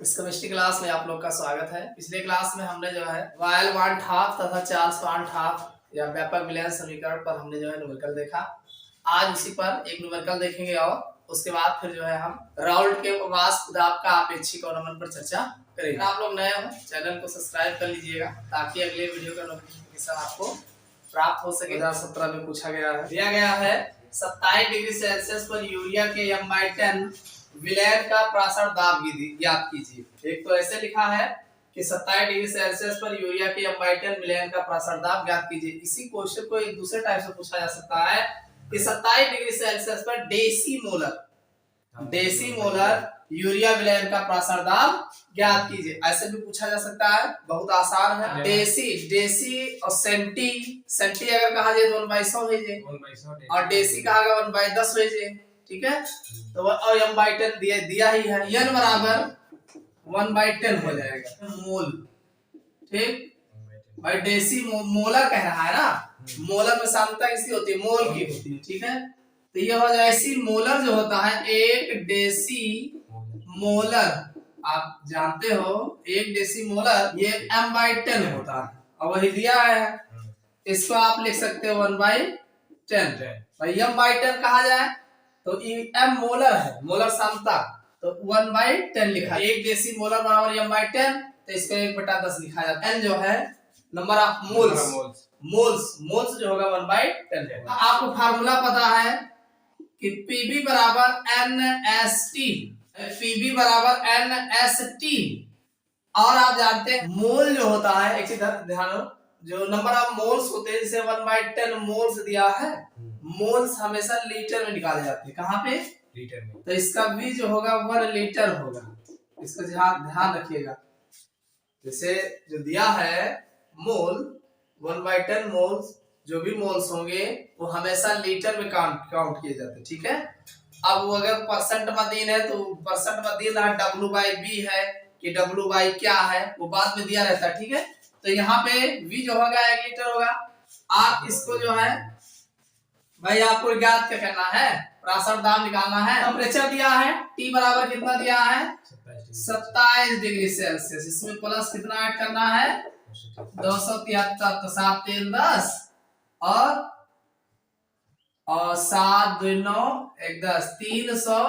इस chemistry class में आप लोग का स्वागत है। पिछले क्लास में हमने जो है वायल वांट हाफ तथा चार्ल्स वांट हाफ या व्यापक विलयन समीकरण पर हमने जो है न्यूमेरिकल देखा। आज उसी पर एक न्यूमेरिकल देखेंगे और उसके बाद फिर जो है हम राउल्ट के वाष्प दाब का आपेक्षिक अवनमन पर चर्चा करेंगे। आप लोग नए हो चैनल को सब्सक्राइब कर लीजिएगा ताकि अगले वीडियो का नोटिफिकेशन आपको प्राप्त हो सके। 2017 में पूछा गया है, दिया गया है 27 डिग्री सेल्सियस पर यूरिया के m/10 विलयन का प्रासरण दाब ज्ञात कीजिए। एक तो ऐसे लिखा है कि 27 डिग्री सेल्सियस पर यूरिया के m/10 विलयन का प्रासरण दाब ज्ञात कीजिए। इसी क्वेश्चन को एक दूसरे टाइप से पूछा जा सकता है कि 27 डिग्री सेल्सियस पर डेसी मोलर यूरिया विलयन का प्रासरण दाब ज्ञात कीजिए। ऐसे भी पूछा जा सकता है, बहुत आसान है। डेसी और सेंटी अगर कहा जाए तो 1/100 हो जाए और डेसी कहा गया 1/10 हो जाए। ठीक है, तो और m/10 दिया ही है, n बराबर 1/10 हो जाएगा मोल। ठीक भाई, डेसी मोलर कह रहा है ना, मोलर में सामता किसकी होती है? मोल की होती है। ठीक है, तो ये हो जाए डेसी मोलर जो होता है, एक डेसी मोलर आप जानते हो, एक डेसी मोलर ये m/10 होता है और वही दिया है। इसको आप लिख सकते हो 1/10। भाई m/10 कहा जाए तो m मोलर है, मोलर सामता, तो 1/10 लिखा है। एक डेसी मोलर बराबर m/10, तो इसको 1/10 लिखा जाता है। n जो है नंबर ऑफ मोल्स जो होगा 1/10 है। आपको फार्मूला पता है कि Pb बराबर NST और आप जानते हैं मोल जो होता है, एक चीज ध्यान हो, जो नंबर ऑफ मोल्स होते हैं, जैसे 1/10 मोल्स दिया है, मोल्स हमेशा लीटर में निकाले जाते हैं। कहाँ पे? लीटर में। तो इसका भी जो होगा 1 लीटर होगा, इसको ध्यान रखिएगा। जैसे जो दिया है मोल 1/10 मोल्स, जो भी मोल्स होंगे वो हमेशा लीटर में काउंट किए जाते हैं। ठीक है, अब वो अगर परसेंट में दिन है तो परसेंट में दिन है, W/B है कि W/ क्या है वो बाद में दिया रहता है। ठीक है, तो यहाँ पे V जो होगा 1 लीटर होगा। आप इसको जो है भाई आपको ज्ञात क्या करना है, प्रासरण दाब निकालना है। टेम्परेचर दिया है, T बराबर कितना दिया है? 27 डिग्री सेल्सियस। इसमें प्लस कितना ऐड करना है? 273, तो 7 3 10 और 7 2 9 1 10, 300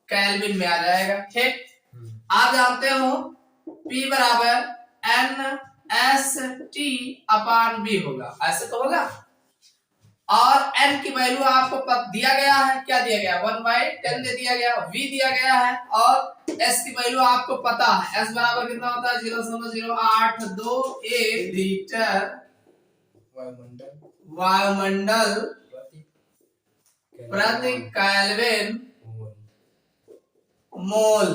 केल्विन में आ जाएगा। ठीक, आप जानते हो P बराबर NST/V होगा, ऐसे तो होगा। और n की वैल्यू आपको दिया गया है, क्या दिया गया? 1/10 दे दिया गया, v दिया गया है और s की वैल्यू आपको पता है। s बराबर कितना होता है? 0.0821 लीटर वायुमंडल प्रति केल्विन मोल,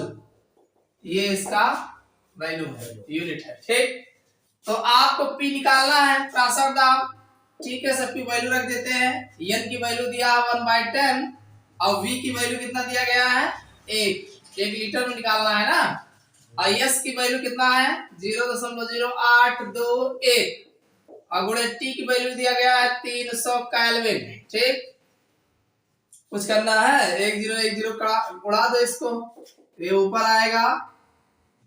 ये इसका वैल्यू है, यूनिट है। ठीक, तो आपको P निकालना है, प्रासरण दाब। ठीक है, सबकी वैल्यू रख देते हैं। n की वैल्यू दिया 1/10 और v की वैल्यू कितना दिया गया है? 1 लीटर में निकालना है ना। और s की वैल्यू कितना है? 0.0821 और गुणे t की वैल्यू दिया गया है 300 केल्विन। ठीक, कुछ करना है, 1010 का उड़ा दो इसको, ये ऊपर आएगा।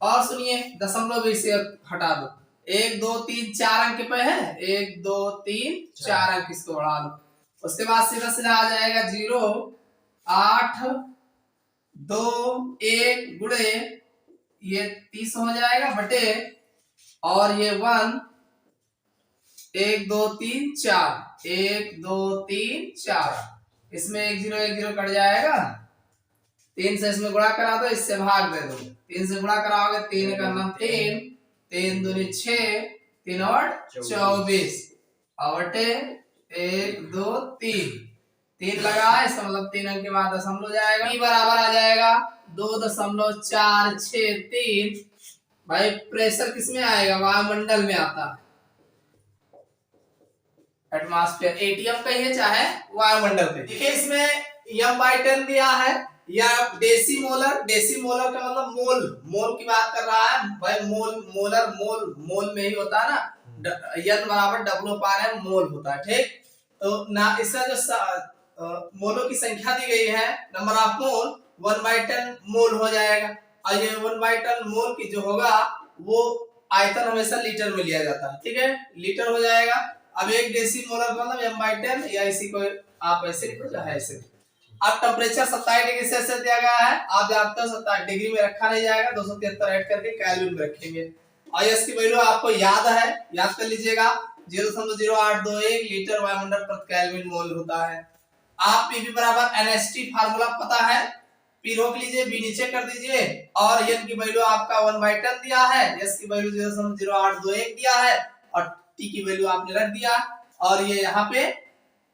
और सुनिए, दशमलव इसे हटा दो, 1 2 3 4 अंक पे है, 1 2 3 4 अंक, इसको बढ़ा लो। उसके बाद सीधा सीधा आ जाएगा 0 8 2 1 गुणे ये 30 हो जाएगा बटे, और ये 1 1 2 3 4 1 2 3 4, इसमें 1 0 कट जाएगा। 3 से इसमें गुणा करा दो, इससे भाग दे दो। 3 से गुणा कराओगे, 3 का नाम 3 3 दूनी 6 3 और 24 और बटे 1 2 3 लगा, इसका मतलब 3 अंक के बाद दशमलव जाएगा। P बराबर आ जाएगा 2.463। भाई प्रेशर किसमें आएगा? वायुमंडल में आता है, एटमॉस्फेयर, एटीएम कहिए चाहे वायुमंडल पे। देखिए इसमें m/10 दिया है, या डेसी मोलर का मतलब मोल की बात कर रहा है भाई। मोल में ही होता है ना, n बराबर W/m मोल होता है। ठीक, तो ना इसका जो मोलों की संख्या दी गई है, नंबर ऑफ मोल 1/10 मोल हो जाएगा। और ये 1/10 मोल की जो होगा वो आयतन हमेशा लीटर में लिया जाता है, ठीक है, लीटर हो जाएगा। अब 1 डेसीमोलर मतलब m/10 या इसी को आप ऐसे लिखो चाहे ऐसे। अब टेम्परेचर 27 डिग्री सेल्सियस दिया गया है, आप जानते हो 27 डिग्री में रखा नहीं जाएगा, 273 ऐड करके केल्विन में रखेंगे। और इसकी वैल्यू आपको याद है, याद कर लीजिएगा 0.0821 लीटर वायुमंडल प्रति केल्विन मोल होता है। आप पीवी बराबर NHT फार्मूला पता है, पी रोक लीजिए, बी नीचे कर दीजिए, और एन की वैल्यू आपका 1/10 दिया है, एस की वैल्यू 0.0821 दिया है, और टी की वैल्यू आपने रख दिया, और ये यहाँ पे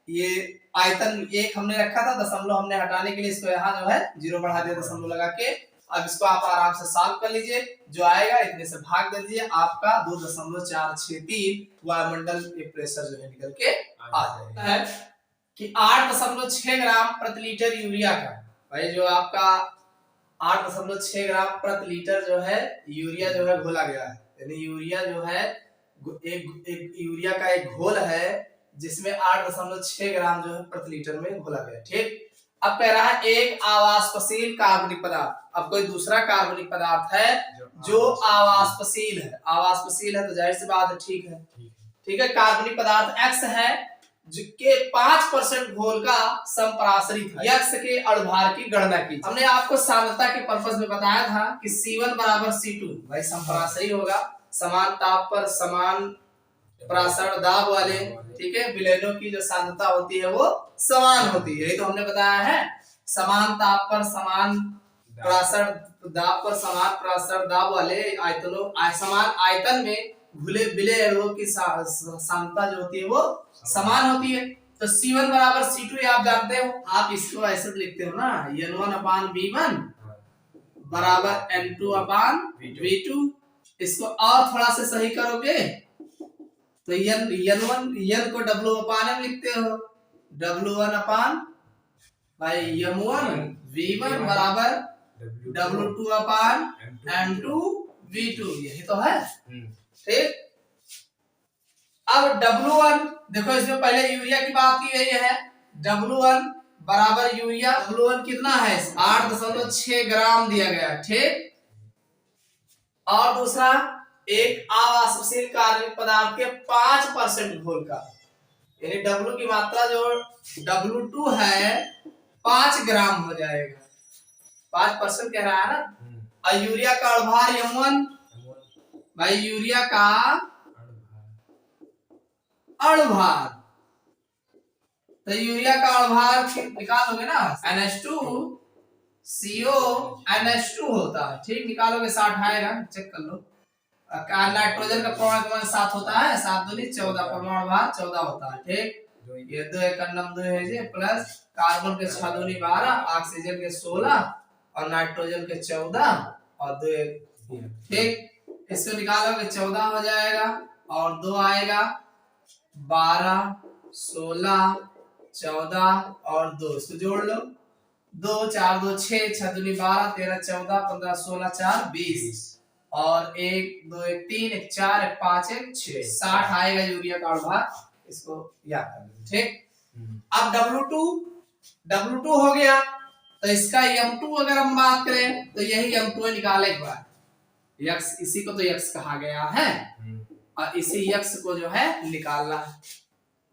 ये आयतन 1 हमने रखा था, दशमलव हमने हटाने के लिए इसको यहाँ जो है 0 बढ़ा दिया दशमलव लगा के। अब इसको आप आराम से सॉल्व कर लीजिए, जो आएगा इतने से भाग दे दीजिए, आपका 2.463 वायुमंडल के प्रेशर जो है निकल के आ जाएगा है कि 8.6 ग्राम प्रति लीटर यूरिया का, भाई जो आपका 8.6 ग्राम प्रति लीटर जो है यूरिया जो है घोला गया है, यानी यूरिया जो है एक यूरिया का एक घोल है जिसमें 8.6 ग्राम जो है प्रति लीटर में घोला गया, ठीक। अब कह रहा है एक आवासशील कार्बनिक पदार्थ। अब कोई दूसरा कार्बनिक पदार्थ है जो आवासशील है, आवासशील है तो जाहिर सी बात है, ठीक है, ठीक है। कार्बनिक पदार्थ X है जिसके 5% घोल का संपराश्रित है, X के अणुभार की गणना की। हमने आपको सांद्रता के पर्पस में बताया था कि C1 बराबर C2, भाई संपराश्रित होगा, समान ताप पर समान प्रासरण दाब वाले, ठीक है, विलयनों की जो सांद्रता होती है वो समान होती है, यही तो हमने बताया है। समान ताप पर समान प्रासरण दाब पर समान प्रासरण दाब वाले आयतनों समान आयतन में घुले विलय अणुओं की सांद्रता जो होती है वो समान होती है। तो C1 बराबर C2 आप जानते हो, आप इसको ऐसे लिखते हो ना, N1/V1 बराबर N2/V2। इसको और थोड़ा से सही करोगे तो N को W/M लिखते हो, W1/ भाई M1V1 बराबर W2/M2V2, यही तो है, ठीक। अब W1 देखो, इसमें पहले यूरिया की बात की गई है, W1 बराबर यूरिया, W1 कितना है 8.6 ग्राम दिया गया, ठीक। और दूसरा एक आवासशील कार्बनिक पदार्थ के 5% घोल का, यानी W की मात्रा जो W2 है 5 ग्राम हो जाएगा, 5% कह रहा है ना। और यूरिया का अणुभार M1, भाई यूरिया का अणुभार, तो यूरिया का अणुभार निकालोगे ना, NH2CO NH2 होता है, ठीक, निकालोगे 60 आएगा, चेक कर लो। नाइट्रोजन का परमाणु 7 होता है, 7 दूनी 14, परमाणु भार 14 होता है, ठीक। ये 2 एकन्नम 2 है जी, प्लस कार्बन के 6 दूनी 12, ऑक्सीजन के 16 और नाइट्रोजन के 14 और 2, ठीक। इसको निकालोगे 14 हो जाएगा और 2 आएगा 12 16 14 और 2, इसको जोड़ लो, 2 4 2 6, 6 दूनी 12, 13 14 15 16 4 20 और 1 2 1 3 1 4 1 5 1 6, 60 आएगा यूरिया का अणुभार, इसको याद कर लो, ठीक। अब W2 हो गया, तो इसका M2 अगर हम बात करें तो यही M2 निकाले एक बार, X इसी को तो X कहा गया है, और इसी X को जो है निकालना है।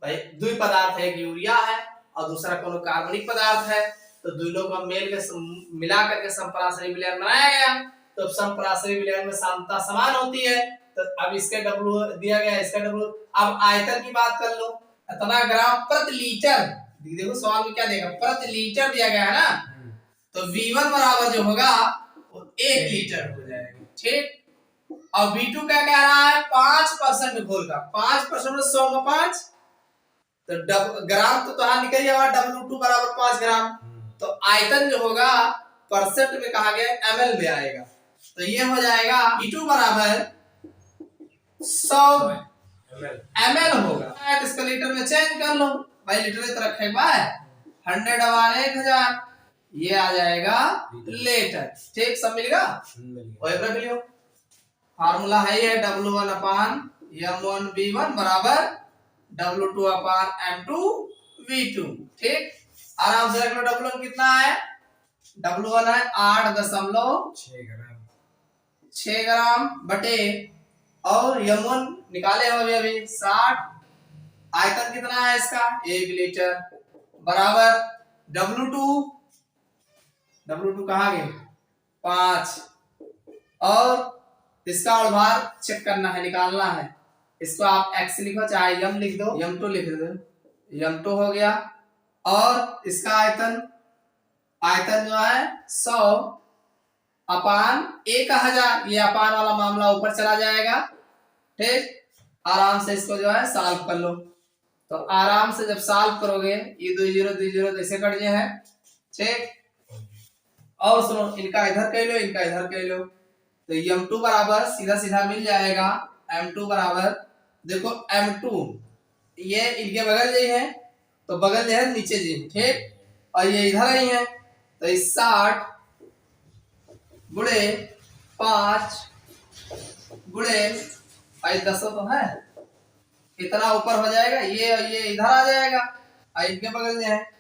भाई दो पदार्थ है, एक यूरिया है और दूसरा कोनो कार्बनिक पदार्थ है, तो दोनों को मिला करके संपराश्रयी विलयन बनाया गया। तो संपराश्रयी विलयन में सांद्रता समान होती है, तो अब इसका W दिया गया, इसका W। अब आयतन की बात कर लो, इतना ग्राम प्रति लीटर, देखो सवाल में क्या देगा, प्रति लीटर दिया गया है ना, तो V1 बराबर जो होगा वो 1 लीटर हो जाएगा, ठीक। और V2 क्या कह रहा है, 5% घोल का, 5% 100 में 5, तो ग्राम तो यहाँ निकल जाएगा, W2 बराबर 5 ग्राम, तो आयतन जो होगा परसेंट में कहा गया ml में आएगा, तो ये हो जाएगा V2 बराबर 100 ml होगा। इसको लीटर में चेंज कर लो, भाई लीटर की तरफ रखे 100/1000, ये आ जाएगा लीटर, ठीक, सब मिलेगा, वही रख लियो। फार्मूला है ये W1/M1V1 बराबर W2/M2V2, ठीक। आराम से रख लो, W1 कितना है, W1 है 8.6 ग्राम, 6 ग्राम बटे और M1 निकाले हो अभी 60, आयतन कितना है इसका 1 लीटर, बराबर W2 कहाँ गए 5, और इसका और भार चेक करना है, निकालना है। इसको आप x लिखो चाहे m लिख दो, m2 लिख दो, m2 हो गया। और इसका आयतन जो है 100 अपान 1000, ये अपान वाला मामला ऊपर चला जाएगा। ठीक, आराम से इसको जो है सॉल्व कर लो। तो आराम से जब सॉल्व करोगे ये 2 0 ऐसे कट जाए है। ठीक, और सुनो इनका इधर कह लो, इनका इधर कह लो, तो m2 बराबर सीधा सीधा मिल जाएगा m2 बराबर, देखो m2 ये इनके बगल जे है, तो बगल जे है नीचे जी, ठीक, और ये इधर ही है, तो इस 60 गुणे 5 गुणे 10 तो है, इतना ऊपर हो जाएगा, ये इधर आ जाएगा, और इनके बगल में है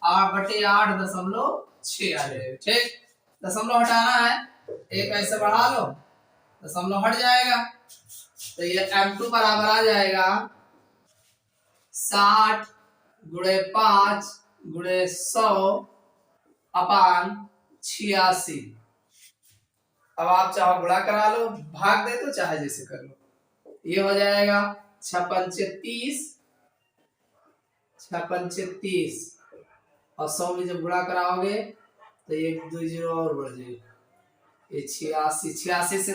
8/8.6 आ जाएगा। ठीक, दशमलव हटाना है, एक ऐसे बढ़ा लो, दशमलव हट जाएगा, तो ये m2 बराबर आ जाएगा 60 गुणे 5 गुणे 100 अपान 86। अब आप चाहो गुणा करा लो, भाग दे दो, चाहे जैसे कर लो, ये हो जाएगा 6×5 = 6×5 और 100 में जब गुणा कराओगे तो 1 2 0 और बढ़ जाएगा, ये 86 से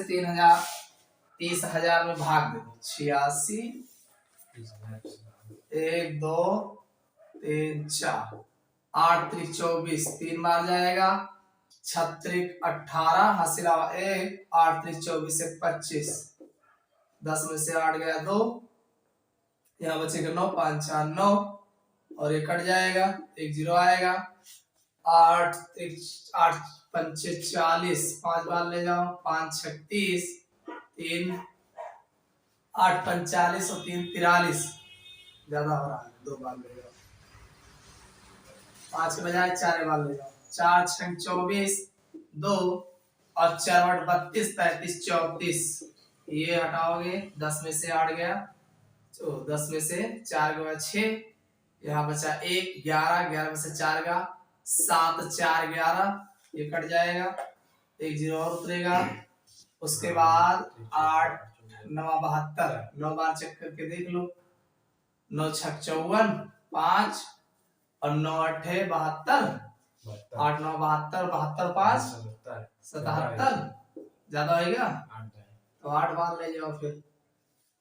30,000 में भाग दे दो, 86 1 2 3 4 8 3 24 3 बार जाएगा, 36 18 हासिल 1 8 3 24 1 25, 10 में से 8 गया 2, यहाँ बचेगा 9 5 4 9 और ये कट जाएगा, 1 0 आएगा, 8 8 5 40, 5 बार ले जाओ, 5 36 3 8 45 और 3 43, ज्यादा हो रहा है, 2 बार ले जाओ, 5 के बजाय 4 बार ले जाओ, 4 6 24 2 और 4 8 32 35 34, ये हटाओगे, 10 में से 8 गया, तो 10 में से 4 गया 6, यहाँ बचा 1 11 11 में से 4 गया 7 4 11, ये कट जाएगा, 1 0 और उतरेगा, उसके बाद 8 9 72, 9 बार चेक करके देख लो, 9 6 54 5 और 9 8 72, 8 9 72 72 5 77, ज्यादा होगा तो 8 बार ले जाओ, फिर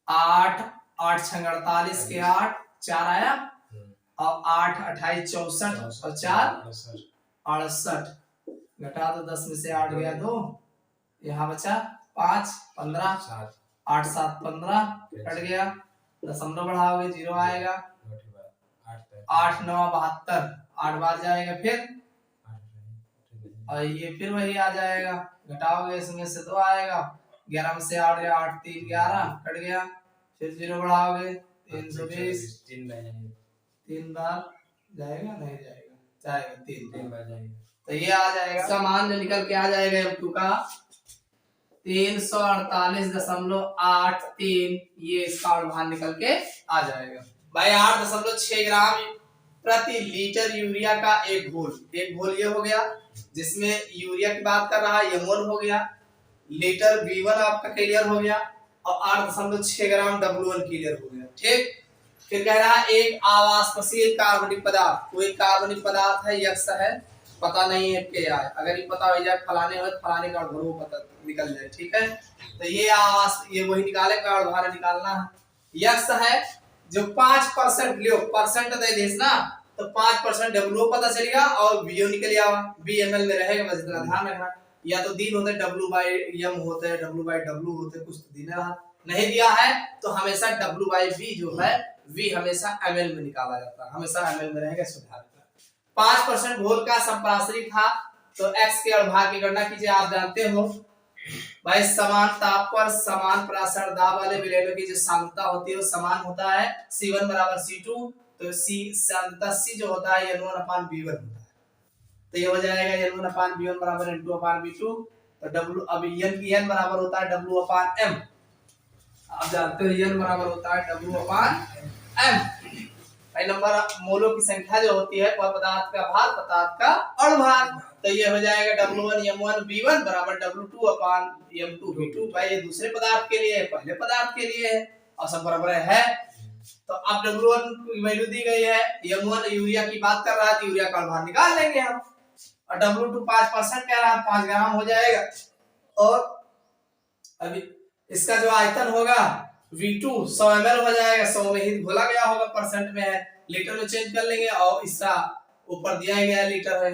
8 8 6 48 के 8 4 आया, और 8 28 64 और 4 68, घटा दो, 10 में से 8 गया 2, यहाँ बचा 5 15 8 7 15 कट गया, दशमलव बढ़ाओगे 0 आएगा, 8 9 72 8 बार जाएगा, फिर और ये फिर वही आ जाएगा, घटाओगे इसमें से 2 आएगा, 11 में से 8 गया 8 3 11 कट गया, फिर 0 बढ़ाओगे 320, 3 बार जाएगा, नहीं जाएगा, जाएगा 3 बार जाएगा, तो ये आ जाएगा, इसका मान जो निकल के आ जाएगा m2 का 348.83, ये इसका मान निकल के आ जाएगा भाई। 8.6 ग्राम प्रति लीटर यूरिया का एक घोल ये हो गया, जिसमें यूरिया की बात कर रहा है, M1 हो गया, लीटर V1 आपका क्लियर हो गया, और 8.6 ग्राम W1 क्लियर हो गया। ठीक, फिर कह रहा है एक आवासशील कार्बनिक पदार्थ, कोई कार्बनिक पदार्थ है, यक्स है, पता नहीं है क्या है, अगर ये पता हो जाए फलाने हो, फलाने का अणु पता निकल जाए। ठीक है, तो ये वही निकाले का अणु निकालना है, यक्स है जो 5% लियो, परसेंट दे देस ना, तो 5% W पता चलेगा और VO निकल आवा, VML में रहेगा, बस इतना ध्यान रखना, या तो दिन होते W/M होते हैं, W/W होते हैं, कुछ तो दिन रहा नहीं दिया है, तो हमेशा W/V जो है V हमेशा ml में निकाला जाता है, हमेशा ml में रहेगा, सुधार 5% घोल का संप्रासनिक था, तो x के अणुभार की गणना कीजिए। आप जानते हो भाई समान ताप पर समान प्रासर दाब वाले विलेनों की जो सांद्रता होती है वो समान होता है, C1 बराबर C2, तो सांद्रता C जो होता है N1/V1 होता है, तो ये हो जाएगा N1/V1 बराबर N2/V2, तो डब्ल्यू, अब एन बराबर होता है डब्ल्यू अपान एम। आप जानते हो एन बराबर होता है डब्ल्यू अपान एम। भाई नंबर मोलों की संख्या जो होती है वह पदार्थ का भार, पदार्थ का अणुभार। तो ये हो जाएगा W1M1V1 बराबर W2 अपान M2V2। भाई ये दूसरे पदार्थ के लिए है, पहले पदार्थ के लिए है और सब बराबर है। तो अब W1 की वैल्यू दी गई है, M1 यूरिया की बात कर रहा है तो यूरिया का अणुभार निकाल लेंगे हम। और W2 5% कह रहा है, 5 ग्राम हो जाएगा। और अभी इसका जो आयतन होगा V2 100 ml हो जाएगा, 100 में ही घोला गया होगा, परसेंट में है, लीटर में चेंज कर लेंगे और इसका ऊपर दिया गया लीटर है।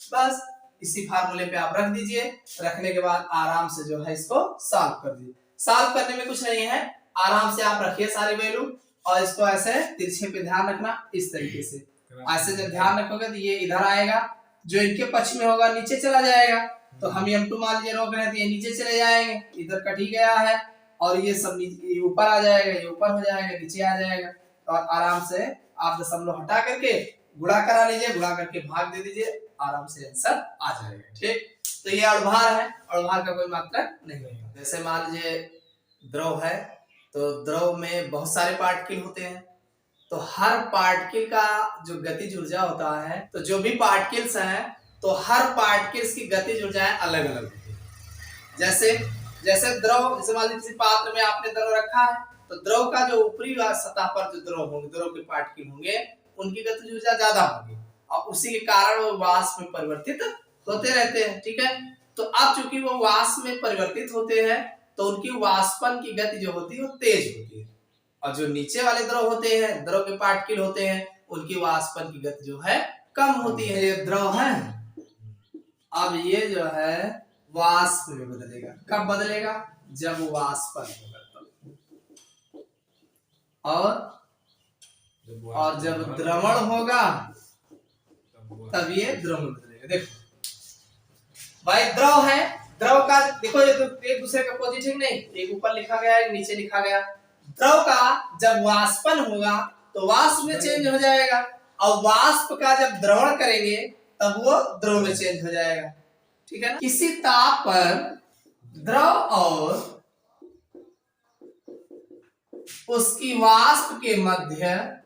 बस इसी फार्मूले पे आप रख दीजिए, रखने के बाद आराम से जो है इसको सॉल्व कर दीजिए। सॉल्व करने में कुछ नहीं है, आराम से आप रखिए सारी वैल्यू और इसको ऐसे तिरछे पे ध्यान रखना, इस तरीके से ऐसे जब ध्यान रखोगे तो ये इधर आएगा, जो इनके पक्ष में होगा नीचे चला जाएगा। तो हम M2 मान लीजिए रोक रहे हैं तो ये नीचे चले जाएंगे, इधर कट ही गया है और ये सब ऊपर आ जाएगा, ये ऊपर हो जाएगा, नीचे आ जाएगा। और आराम से आप दशमलव हटा करके गुणा करा लीजिए, गुणा करके भाग दे दीजिए, आराम से आंसर आ जाएगा। ठीक, तो ये अणुभार है, अणुभार का कोई मात्रक नहीं होगा। जैसे मान लीजिए द्रव है, तो द्रव में बहुत सारे पार्टिकल होते हैं, तो हर पार्टिकल का जो गतिज ऊर्जा होता है, तो जो भी पार्टिकल्स हैं तो हर पार्टिकल्स की गतिज ऊर्जाएं अलग अलग होती है। जैसे द्रव, जैसे मान लीजिए किसी पात्र में आपने द्रव रखा है, तो द्रव का जो ऊपरी सतह पर जो द्रव होंगे, द्रव के पार्टिकल होंगे, उनकी गतिज ऊर्जा ज्यादा होगी और उसी के कारण वो वाष्प में परिवर्तित होते रहते हैं। ठीक है, तो अब चूंकि वो वाष्प में परिवर्तित होते हैं तो उनकी वाष्पन की गति जो होती है वो तेज होती है, और जो नीचे वाले द्रव होते हैं, द्रव के पार्टिकल होते हैं, उनकी वाष्पन की गति जो है कम होती है। ये द्रव है, अब ये जो है वाष्प में बदलेगा। कब बदलेगा? जब वाष्पन होगा तब। और जब द्रवण होगा तब ये द्रव में बदलेगा। देखो भाई द्रव है, द्रव का देखो ये तो एक दूसरे का पॉजिटिव नहीं, एक ऊपर लिखा गया है, नीचे लिखा गया। द्रव का जब वाष्पन होगा तो वाष्प में चेंज हो जाएगा, और वाष्प का जब द्रवण करेंगे तब वो द्रव में चेंज हो जाएगा। ठीक है ना? किसी ताप पर द्रव और उसकी वाष्प के मध्य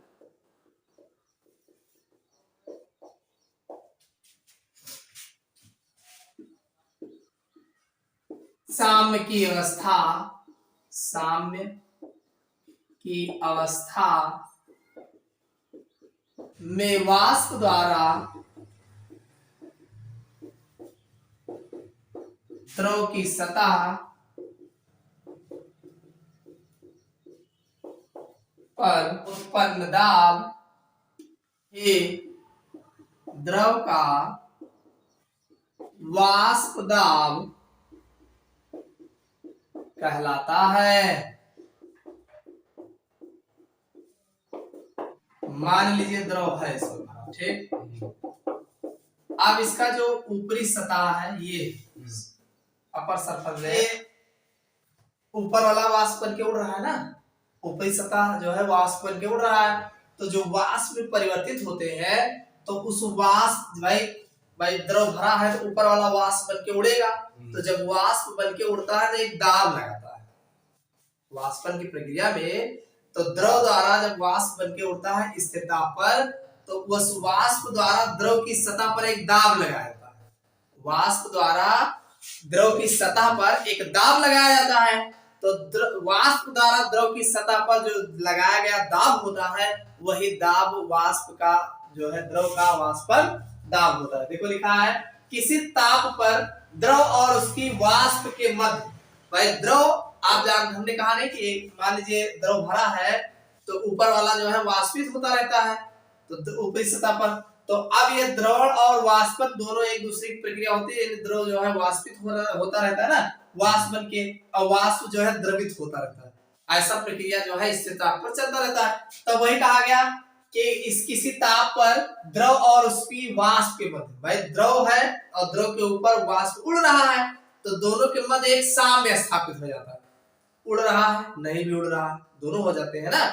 साम्य की अवस्था में वाष्प द्वारा द्रव की सतह पर उत्पन्न दाब ही द्रव का वाष्प दाब कहलाता है। मान लीजिए द्रव है इसमें, ठीक। अब इसका जो ऊपरी सतह है, ये अपर सरफेस है, ऊपर वाला वाष्प बन के उड़ रहा है ना, ऊपरी सतह जो है वाष्प बन के उड़ रहा है। तो जो वाष्प में परिवर्तित होते हैं तो उस वाष्प, भाई द्रव भरा है तो ऊपर वाला वाष्प बन के उड़ेगा। तो जब वाष्प बन के उड़ता है तो एक दाब लगाता है वाष्पन की प्रक्रिया में। तो द्रव द्वारा जब वाष्प बन के उड़ता है स्थिर दाब पर, तो उस वाष्प द्वारा द्रव की सतह पर एक दाब लगाया जाता है। वाष्प द्वारा द्रव की सतह पर एक दाब लगाया जाता है। तो वाष्प द्वारा द्रव की सतह पर जो लगाया गया दाब होता है, वही दाब वाष्प का जो है द्रव का वाष्पन दाब होता है। देखो लिखा है, किसी ताप पर द्रव और उसकी वाष्प के मध्य। भाई द्रव आप हमने कहा नहीं कि मान लीजिए द्रव भरा है तो ऊपर वाला जो है वाष्पित होता रहता है, तो ऊपरी सतह पर। तो अब ये द्रवण और वाष्पन दोनों एक दूसरे की प्रक्रिया होती है। द्रव जो है वाष्पित होता रहता है ना, वाष्प बन के, और वाष्प जो है द्रवित होता रहता है। ऐसा प्रक्रिया जो है स्थिर ताप पर चलता रहता है। तो वही कहा गया कि इस किसी ताप पर द्रव और उसकी वाष्प के मध्य, भाई द्रव है और द्रव के ऊपर वाष्प उड़ रहा है, तो दोनों के मध्य एक साम्य स्थापित हो जाता है। उड़ रहा है, नहीं भी उड़ रहा है, दोनों हो जाते हैं ना।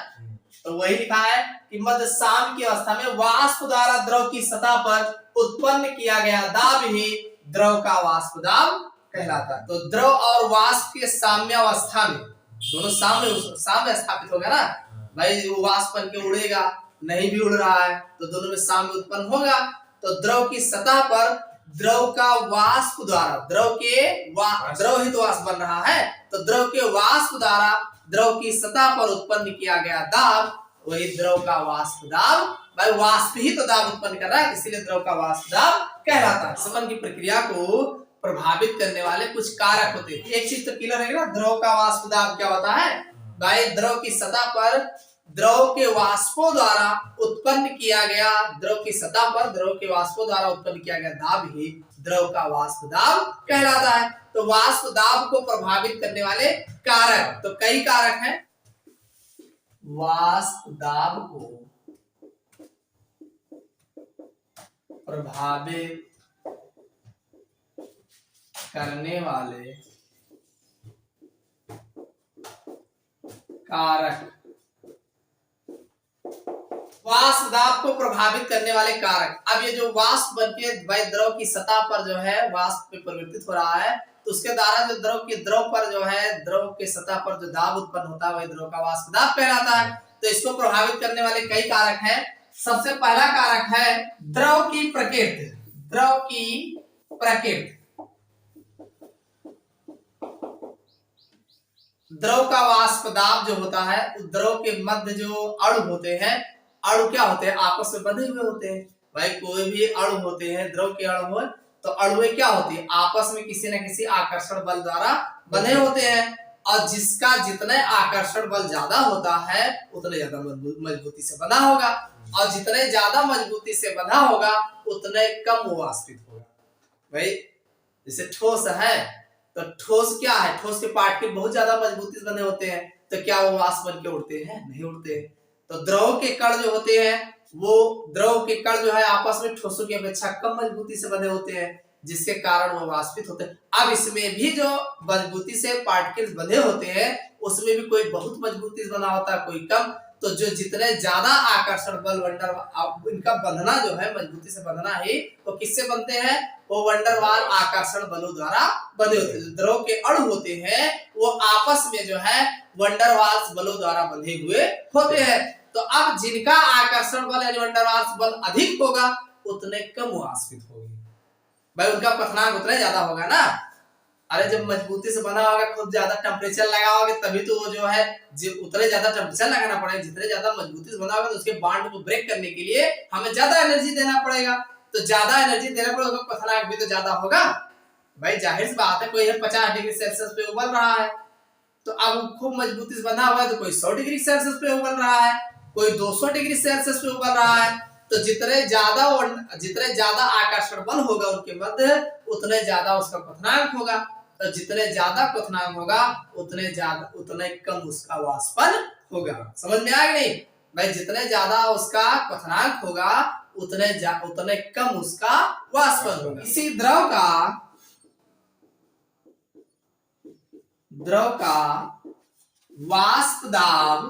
तो वही लिखा है कि मध्य साम्य की अवस्था में वाष्प द्वारा द्रव की सतह पर उत्पन्न किया गया दाब ही द्रव का वाष्प दाब कहलाता है। तो द्रव और वाष्प के साम्यावस्था में, दोनों साम्य स्थापित हो गया ना भाई, वो वाष्प बन के उड़ेगा, नहीं भी उड़ रहा है तो दोनों में साम्य उत्पन्न होगा। तो द्रव की सतह पर द्रव का वाष्प द्वारा, द्रव ही तो वाष्प बन रहा है, तो द्रव के वाष्प द्वारा द्रव की सतह पर उत्पन्न किया गया दाब, वही द्रव का वाष्प दाब। भाई वाष्प ही तो दाब उत्पन्न कर रहा है, इसीलिए द्रव का वाष्प दाब कहलाता है। समन की प्रक्रिया को प्रभावित करने वाले कुछ कारक होते हैं। एक चीज तो क्लियर है ना, द्रव का वाष्प दाब क्या होता है भाई, द्रव की सतह पर द्रव के वाष्पों द्वारा उत्पन्न किया गया, द्रव की सतह पर द्रव के वाष्पों द्वारा उत्पन्न किया गया दाब ही द्रव का वाष्प दाब कहलाता है। तो वाष्प दाब को प्रभावित करने वाले कारक तो कई कारक हैं। वाष्प दाब को प्रभावित करने वाले कारक, वाष्प दाब को प्रभावित करने वाले कारक। अब ये जो वाष्प बनके द्रव की सतह पर जो है वाष्प पे परिवर्तित हो रहा है, तो उसके द्वारा जो द्रव पर जो है द्रव के सतह पर जो दाब उत्पन्न होता है वही द्रव का वाष्प दाब कहलाता है। तो इसको प्रभावित करने वाले कई कारक हैं। सबसे पहला कारक है द्रव की प्रकृति। द्रव की प्रकृति, द्रव का वाष्प दाब जो होता है, द्रव के मध्य जो अणु होते हैं, अणु क्या होते हैं, आपस में बंधे हुए होते हैं। भाई कोई भी अणु होते हैं, द्रव के अणु हो तो अणुएं क्या होती है, आपस में किसी न किसी आकर्षण बल द्वारा बंधे होते हैं, और जिसका जितने आकर्षण बल ज्यादा होता है उतने ज्यादा मजबूती से बंधा होगा, और जितने ज्यादा मजबूती से बंधा होगा उतने कम वो वाष्पित होगा। भाई जैसे ठोस है, तो ठोस क्या है, ठोस के पार्टिकल बहुत ज्यादा मजबूती से बने होते हैं, तो क्या वो वाष्प बन के उड़ते हैं, नहीं उड़ते। तो द्रव के कण जो होते हैं, वो द्रव के कण जो है आपस में ठोसों की अपेक्षा कम मजबूती से बने होते हैं, जिसके कारण वो वाष्पित होते हैं। अब इसमें भी जो मजबूती से पार्टिकल्स बंधे होते हैं उसमें भी कोई बहुत मजबूती से बना होता है, कोई कम। तो जो जितने ज्यादा आकर्षण बल इनका बंधना जो है, मजबूती से बंधना ही, वो किससे बनते हैं, वो वंडरवाल आकर्षण बलों द्वारा बंधे होते हैं। द्रव के अणु होते हैं वो आपस में जो है वंडरवाल्स बलों द्वारा बंधे हुए होते हैं। तो अब जिनका आकर्षण बल यानी वंडरवाल्स बल अधिक होगा उतने कम वाष्पित होंगे, भाई उनका पथनांक उतना ज्यादा होगा ना। अरे जब मजबूती से बना होगा, खूब ज्यादा टेम्परेचर लगाओगे तभी तो वो जो है उतने ज्यादा टेम्परेचर लगाना पड़ेगा, जितने ज्यादा मजबूती से बना होगा तो उसके बॉन्ड को ब्रेक करने के लिए हमें ज्यादा एनर्जी देना पड़ेगा। तो ज्यादा एनर्जी देना पड़ेगा, पथनांक भी तो ज्यादा होगा। भाई जाहिर सी बात है, कोई 50 डिग्री सेल्सियस पे उबल रहा है, तो अब खूब मजबूती से बना हुआ है, तो कोई 100 डिग्री सेल्सियस पे उबल रहा है, कोई 200 डिग्री सेल्सियस पे उबल रहा है। तो जितने ज्यादा आकर्षण बल होगा उनके मध्य, उतने ज्यादा उसका क्वथनांक होगा। तो जितने ज्यादा क्वथनांक होगा उतने कम उसका वाष्पन होगा। समझ में आया नहीं भाई, जितने ज्यादा उसका क्वथनांक होगा उतने कम उसका वाष्पन होगा। इसी द्रव का वाष्प दाब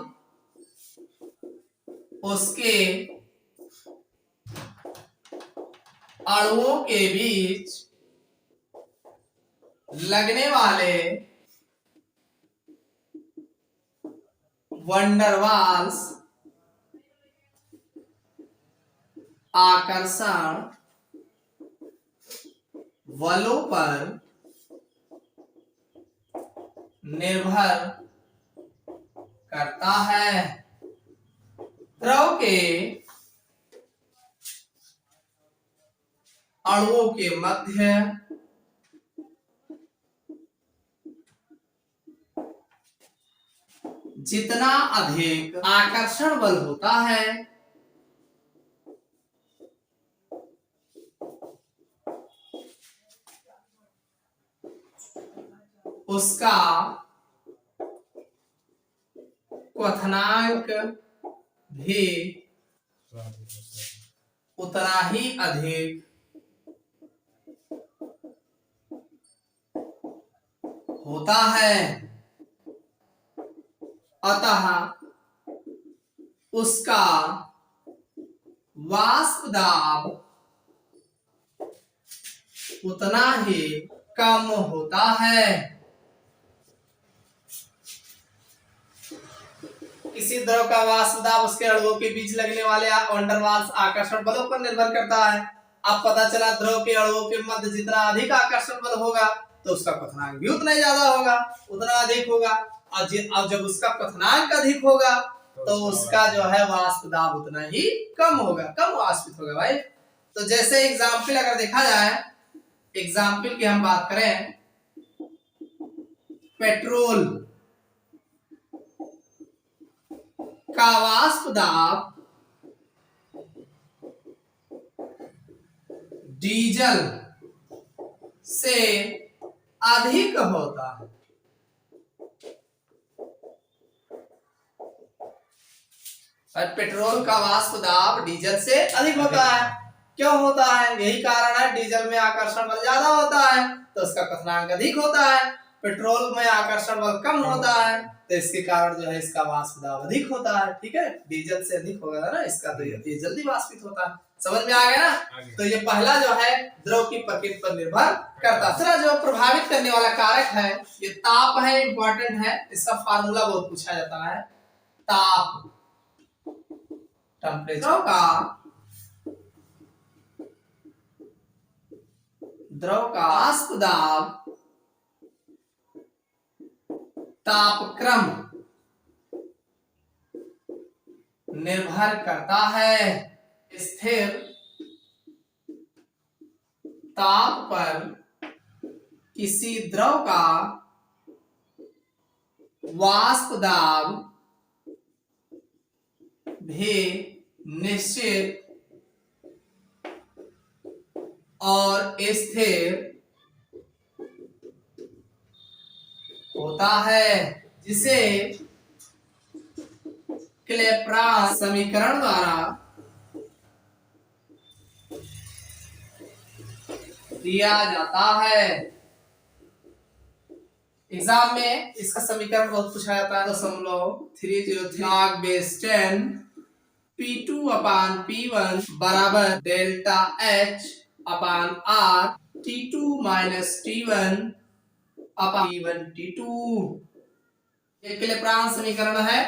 उसके अणुओं के बीच लगने वाले वंडरवाल्स आकर्षण बलों पर निर्भर करता है। द्रव के अणुओं के मध्य जितना अधिक आकर्षण बल होता है उसका क्वथनांक भी उतना ही अधिक होता है। अतः उसका वाष्प दाब उतना ही कम होता है। किसी द्रव का वाष्प दाब उसके अणुओं के बीच लगने वाले वंडरवाल्स आकर्षण बलों पर निर्भर करता है। अब पता चला द्रव के अणुओं के मध्य जितना अधिक आकर्षण बल होगा तो उसका क्वथनांक भी उतना ही ज्यादा होगा, उतना अधिक होगा। और जब उसका क्वथनांक अधिक होगा तो उसका जो है वाष्प दाब उतना ही कम होगा, कम वाष्पित होगा भाई। तो जैसे एग्जाम्पल अगर देखा जाए, एग्जाम्पल की हम बात करें, पेट्रोल का वाष्प दाब डीजल से अधिक होता है। पेट्रोल का वाष्प दाब डीजल से अधिक होता है। क्यों होता है? यही कारण है, डीजल में आकर्षण बल ज्यादा होता है तो उसका क्वथनांक अधिक होता है, पेट्रोल में आकर्षण बल कम होता है तो इसके कारण जो है इसका वाष्प दाब अधिक होता है। ठीक है, डीजल से अधिक होगा ना इसका, तो ये जल्दी वाष्पित होता है। समझ में आ गया ना? तो ये पहला जो है द्रव की प्रकृति पर निर्भर करता है। दूसरा जो प्रभावित करने वाला कारक है ये ताप है, इंपॉर्टेंट है, इसका फार्मूला बहुत पूछा जाता है। ताप, टेम्परेचर का, द्रव का वाष्प दाब तापक्रम निर्भर करता है स्थिर ताप पर किसी द्रव का वाष्प दाब भी निश्चित और स्थिर होता है, जिसे क्लेपेरॉन समीकरण द्वारा दिया जाता है। एग्जाम में इसका समीकरण बहुत पूछा जाता है। 303 log base 10 P2 अपान P1 बराबर डेल्टा H अपान R T2 माइनस T1 अपान T1 T2। ये क्लेपेरॉन समीकरण है।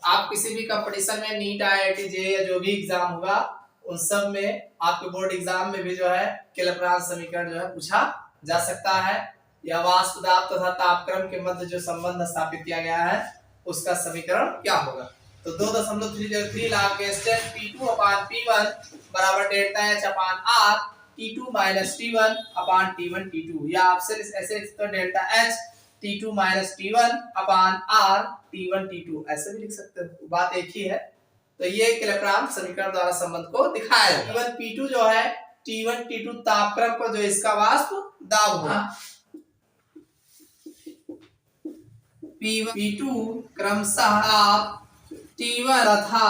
आप किसी भी कंपटीशन में नीट, IIT, जे या जो भी एग्जाम होगा उन सब में, आपके बोर्ड एग्जाम में भी जो है क्लेपेरॉन समीकरण जो है पूछा जा सकता है। या वाष्प दाब तथा तापक्रम के मध्य जो संबंध स्थापित किया गया है उसका समीकरण क्या होगा? तो 2.303 log base 10 P2 अपान P1 बराबर डेल्टा H अपान R T2 माइनस T1 अपान T1 T2। या आपसे ऐसे तो delta H T2 minus T1 अपान R T1 T2 ऐसे भी लिख सकते हो, बात एक ही है। तो ये क्लेपेरॉन समीकरण द्वारा संबंध को दिखाया है। T1 P2 जो है T1 T2 तापक्रम पर जो इसका वाष्प दाब होगा, P1 P2 क्रमशः ताप T1 तथा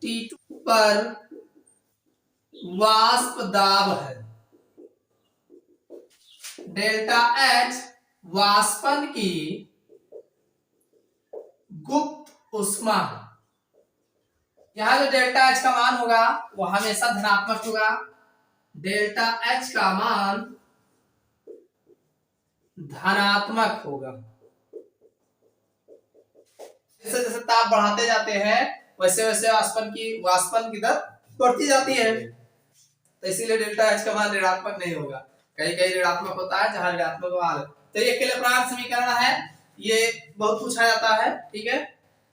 T2 पर वाष्प दाब है। डेल्टा H वाष्पन की गुप्त उष्मा। यहां जो डेल्टा H का मान होगा वो हमेशा धनात्मक होगा। डेल्टा H का मान धनात्मक होगा। जैसे जैसे ताप बढ़ाते जाते हैं वैसे वैसे वाष्पन की दर बढ़ती जाती है, तो इसीलिए डेल्टा H का मान ऋणात्मक नहीं होगा। कहीं कहीं ऋणात्मक होता है जहां ऋणात्मक मान। तो ये क्लेपेरॉन समीकरण है, ये बहुत पूछा जाता है। ठीक है,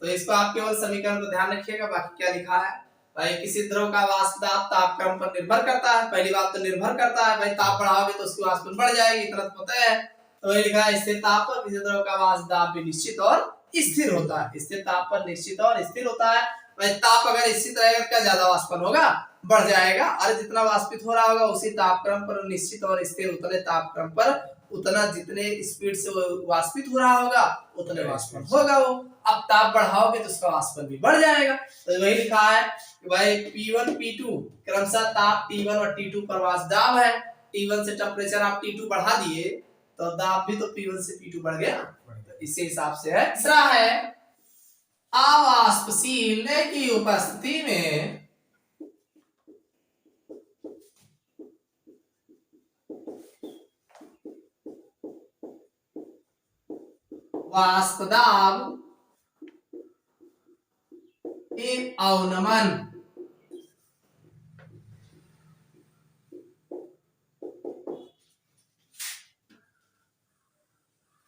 तो इसको आप केवल समीकरण को ध्यान रखिएगा, बाकी क्या लिखा है भाई। किसी द्रव का वाष्प दाब तापक्रम पर निर्भर करता है। पहली बात तो निर्भर करता है भाई, ताप बढ़ाओगे तो उसकी वाष्पन बढ़ जाएगी, इतना तो पता है। तो ये लिखा है स्थिर ताप पर किसी द्रव का वाष्प दाब भी निश्चित और स्थिर होता है। स्थिर ताप पर निश्चित और स्थिर होता है भाई। ताप अगर स्थिर रहेगा क्या ज्यादा वाष्पन होगा, बढ़ जाएगा। अरे जितना वाष्पित हो रहा होगा उसी तापक्रम पर निश्चित और स्थिर उतने तापक्रम पर उतना जितने स्पीड से वाष्पित हो रहा होगा उतने वाष्पन होगा वो। अब ताप बढ़ाओगे तो उसका वाष्पन भी बढ़ जाएगा। तो वही लिखा है कि भाई P1 P2 क्रमशः ताप T1 और T2 पर वाष्प दाब है। T1 से टेम्परेचर आप T2 बढ़ा दिए तो दाब भी तो P1 से P2 बढ़ गया, तो इसी हिसाब से है। तीसरा है अवाष्पशील की उपस्थिति में वाष्प दाब में अवनमन।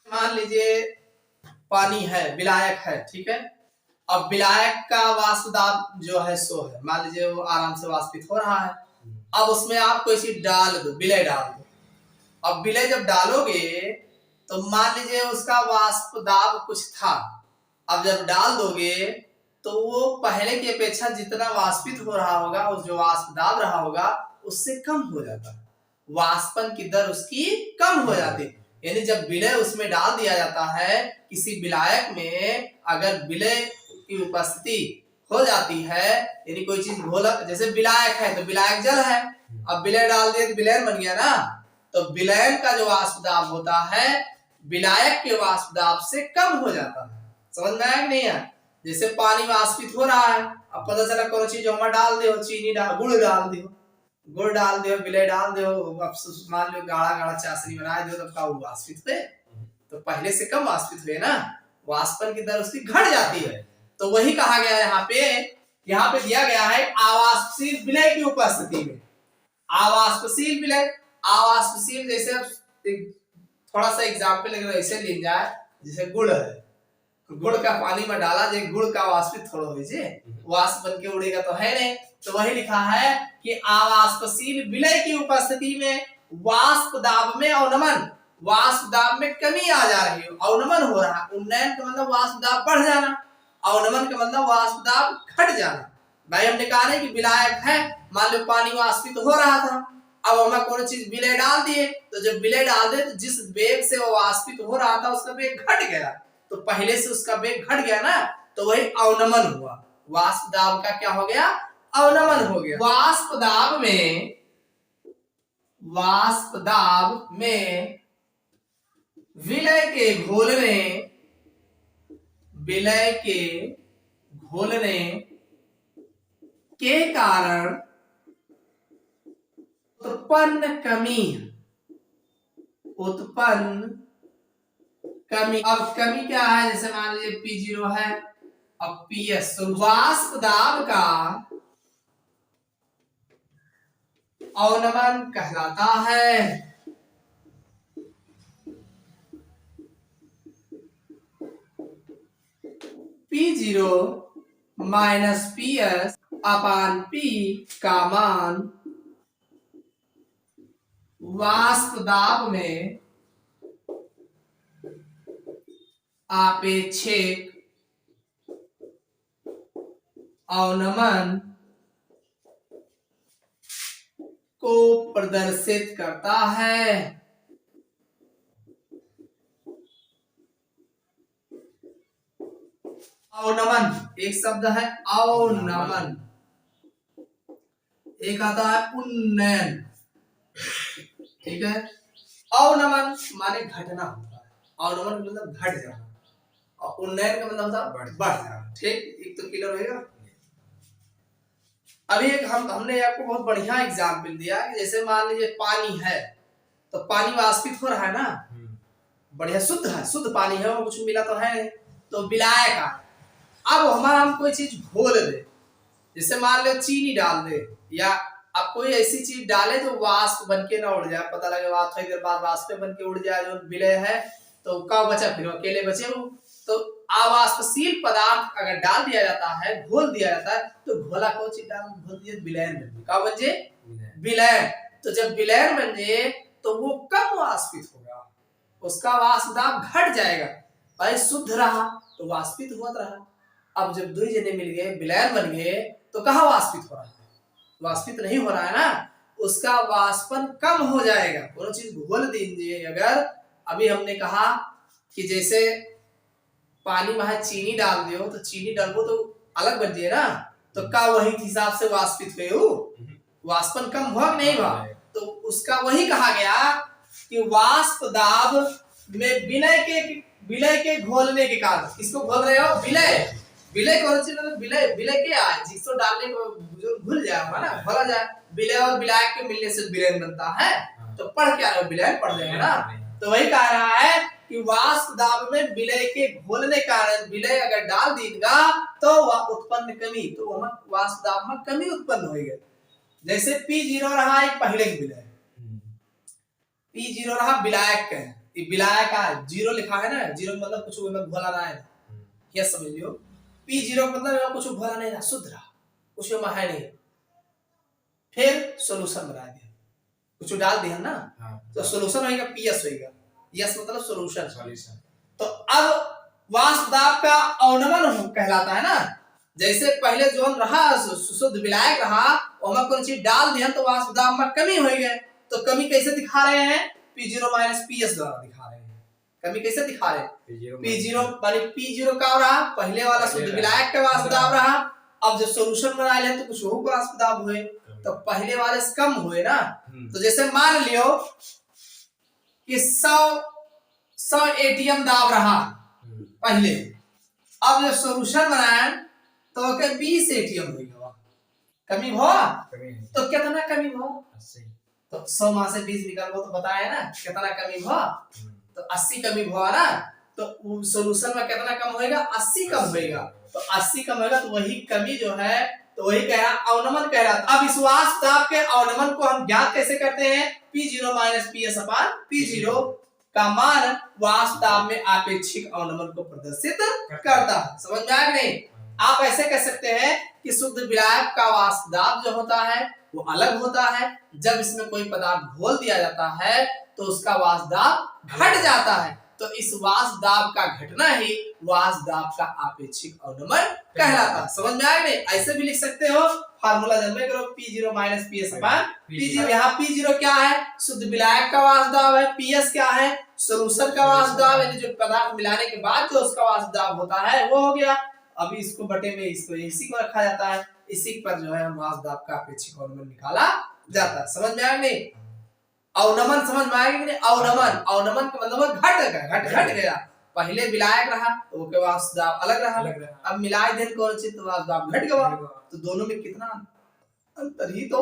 मान लीजिए पानी है, विलायक है, ठीक है। अब विलायक का वाष्प दाब जो है 100 है, मान लीजिए वो आराम से वाष्पित हो रहा है। अब उसमें आप कोई चीज डाल दो, विलय डाल दो। अब विलय जब डालोगे तो मान लीजिए उसका वाष्प दाब कुछ था, अब जब डाल दोगे तो वो पहले की अपेक्षा जितना वाष्पित हो रहा होगा, उस जो वाष्प दाब रहा होगा उससे कम हो जाता है, वाष्पन की दर उसकी कम हो जाती है। यानी जब विलय उसमें डाल दिया जाता है, किसी विलायक में अगर विलय की उपस्थिति हो जाती है, यानी कोई चीज घोलक, जैसे विलायक है तो विलायक जल है, अब विलय डाल दिए तो विलयन बन गया ना, तो विलयन का जो वाष्प दाब होता है विलायक के वाष्प दाब से कम हो जाता है। समझ में आया कि नहीं है? जैसे पानी वाष्पित हो रहा है, अब पता चला कोई चीज हमारा डाल दो, चीनी डाल, गुड़ डाल दो, गुड़ डाल दो, विलय डाल दो, अब मान लो गाढ़ा गाढ़ा चाशनी बना दो, तब का वो वाष्पित हुए, तो पहले से कम वाष्पित हुए ना, वाष्पन की दर उसकी घट जाती है। तो वही कहा गया है यहाँ पे दिया गया है आवाष्पशील विलय की उपस्थिति में। आवाष्पशील विलय, आवाष्पशील जैसे थोड़ा सा एग्जाम्पल अगर ऐसे ले जाए, जैसे गुड़ है, गुड़ का पानी में डाला, जो गुड़ का वाष्पित थोड़ा हो जाए, वाष्प बन के उड़ेगा तो है नहीं, तो वही लिखा है कि आवाष्पशील विलय की उपस्थिति में वाष्प दाब में अवनमन, वाष्प दाब में कमी आ जा रही है, अवनमन हो रहा है। उन्नयन का मतलब वाष्प दाब बढ़ जाना, अवनमन का मतलब वाष्प दाब घट जाना। भाई हमने कहा नहीं कि विलायक है, मान लो पानी वाष्पित हो रहा था, अब हमें कोई चीज विलय डाल दिए, तो जब विलय डाल दे तो जिस वेग से वो वाष्पित हो रहा था उसका वेग घट गया, तो पहले से उसका वेग घट गया ना, तो वही अवनमन हुआ, वाष्प दाब का क्या हो गया, अवनमन हो गया। वाष्प दाब में विलय के घोलने के कारण उत्पन्न कमी, अब कमी क्या है, जैसे मान लीजिए P0 है, अब PS, तो वाष्प दाब का अवनमन कहलाता है। P0 माइनस PS अपान P का मान वाष्प दाब में आपेक्षिक अवनमन को प्रदर्शित करता है। अवनमन एक शब्द है, अवनमन, एक आता है उन्नयन, ठीक है। अवनमन माने घटना होता है, अवनमन मतलब घट जाना, और उन्नयन का मतलब होता है बढ़ जाना, ठीक। एक तो क्लियर होगा। अभी एक हमने आपको बहुत बढ़िया एग्जाम्पल दिया कि जैसे मान लीजिए पानी है, तो पानी वाष्पित हो रहा है ना, बढ़िया शुद्ध है, शुद्ध पानी है, और कुछ मिला तो है, तो विलायक आ, अब हमारा हम कोई चीज घोल दे, जैसे मान लो चीनी डाल दे, या अब कोई ऐसी चीज डाले जो वाष्प बन के ना उड़ जाए, पता लगे थोड़ी देर बाद वाष्प बन के उड़ जाए, जो विलय है, तो क्या बचा, फिर अकेले बचे वो। तो अवाष्पशील पदार्थ अगर डाल दिया जाता है, घोल दिया जाता है, तो घोला को चीज डाल घोल दिया, विलयन बन जाए, क्या बन जाए, विलयन। तो जब विलयन बन जाए तो वो कम वाष्पित होगा, उसका वाष्प दाब घट जाएगा, भाई शुद्ध रहा तो वाष्पित हुआ रहा। अब जब दो जने मिल गए, विलयन बन गए, तो कहाँ वाष्पित हो रहा है, वाष्पित नहीं हो रहा है ना, उसका वाष्पन कम हो जाएगा। कोनो चीज घोल दीजिए, अगर अभी हमने कहा कि जैसे पानी में चीनी डाल दियो, तो चीनी डालबो तो अलग बन जाए ना, तो का वही हिसाब से वाष्पित हुए हो, वाष्पन कम हुआ नहीं हुआ, तो उसका वही कहा गया कि वाष्प दाब में विलय के घोलने के कारण, किसको घोल रहे हो, विलय, विलय कौन सी मतलब विलय, विलय क्या है, जिसको डालने को भूल जाए ना, भला जाए, विलय और विलायक के मिलने से विलयन बनता है, तो पढ़ क्या रहे हो, विलयन पढ़ रहे हो ना, तो वही कह रहा है कि वाष्प दाब में विलय के घोलने के कारण विलय अगर डाल दीगा तो वह उत्पन्न कमी, तो वह वाष्प दाब में कमी उत्पन्न होगी। जैसे P0 रहा एक पहले की विलय, P0 रहा विलायक का, ये विलायक का 0 लिखा है ना, 0 मतलब कुछ में घोला रहा है, क्या समझ लियो। P0 मतलब कुछ घोला नहीं रहा, शुद्ध रहा, कुछ में है नहीं। फिर सॉल्यूशन बना दिया, कुछ डाल दिया ना, तो सॉल्यूशन होगा PS होगा, यस मतलब सॉल्यूशन। तो अब वाष्प दाब का अवनमन कहलाता है ना। जैसे पहले जो रहा शुद्ध विलायक रहा, वहां कौन चीज डाल दिया तो वाष्प दाब में कमी हो गई। तो कमी कैसे दिखा रहे हैं? P0 माइनस PS द्वारा दिखा रहे हैं। कमी कैसे दिखा रहे हैं? P0 माने P0 का रहा, पहले वाला शुद्ध विलायक का वाष्प दाब रहा, अब जब सॉल्यूशन बना लिया तो कुछ हो वाष्प दाब हुए, तो पहले वाले से कम हुए ना। तो जैसे मान लियो कि 100 ATM दाब रहा पहले, अब जब सॉल्यूशन बनाया तो के 20 ATM हो गया, कमी हुआ। तो कितना कमी हुआ? 80। तो 100 में से 20 निकालो तो बताया ना कितना कमी हुआ, तो 80 कमी हुआ ना। तो सॉल्यूशन में कितना कम होएगा? 80 कम होएगा। तो 80 कम होएगा तो वही कमी जो है, तो वही कह रहा अवनमन कह रहा था। अब इस वाष्प दाब के अवनमन को हम ज्ञात कैसे करते हैं? P0 माइनस PS अपान P0 का मान वाष्प दाब में आपेक्षिक अवनमन को प्रदर्शित करता है। समझ में आया नहीं? आप ऐसे कह सकते हैं कि शुद्ध विलायक का वाष्प दाब जो होता है वो अलग होता है, जब इसमें कोई पदार्थ घोल दिया जाता है तो उसका वाष्प दाब घट जाता है। तो इस वाष्प दाब का घटना ही वाष्प दाब का आपेक्षिक अवनमन कहलाता है। समझ में आया नहीं? ऐसे भी लिख सकते हो, फार्मूला जब करो P0 माइनस PS अपान P0। यहाँ P0 क्या है? शुद्ध विलायक का वाष्प दाब है। PS क्या है? सॉल्यूशन का वाष्प दाब, यानी जो पदार्थ मिलाने के बाद जो उसका वाष्प दाब होता है वो हो गया। अभी इसको बटे में इसको इसी को रखा जाता है, इसी पर जो है हम वाष्प दाब का आपेक्षिक अवनमन निकाला जाता है। समझ में आया नहीं? अवनमन समझ में आएगा कि नहीं? अवनमन का मतलब घट गया। पहले विलायक रहा तो उसके वाष्प दाब अलग रहा, अब मिलाए देन कौन सी तो वाष्प दाब घट गया। तो दोनों में कितना अंतर ही तो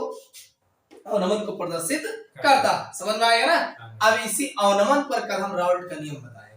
अवनमन को प्रदर्शित करता। समझ में आएगा ना? अब इसी अवनमन पर कल हम राउल्ट का नियम बताएंगे।